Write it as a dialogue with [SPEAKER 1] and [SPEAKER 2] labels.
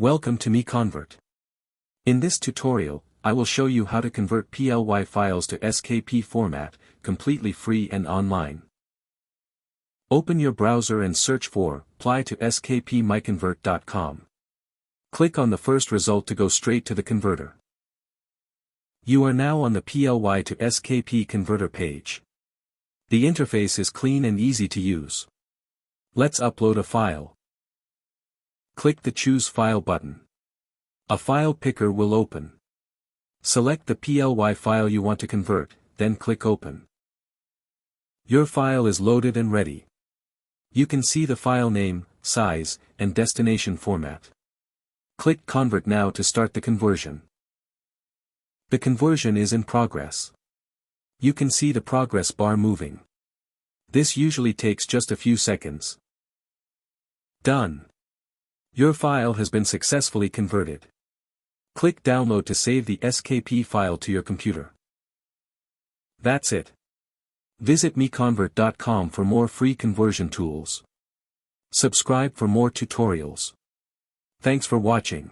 [SPEAKER 1] Welcome to MiConvert. In this tutorial, I will show you how to convert PLY files to SKP format, completely free and online. Open your browser and search for PLY to SKP MiConvert.com. Click on the first result to go straight to the converter. You are now on the PLY to SKP converter page. The interface is clean and easy to use. Let's upload a file. Click the Choose File button. A file picker will open. Select the PLY file you want to convert, then click Open. Your file is loaded and ready. You can see the file name, size, and destination format. Click Convert now to start the conversion. The conversion is in progress. You can see the progress bar moving. This usually takes just a few seconds. Done. Your file has been successfully converted. Click Download to save the SKP file to your computer. That's it. Visit MiConvert.com for more free conversion tools. Subscribe for more tutorials. Thanks for watching.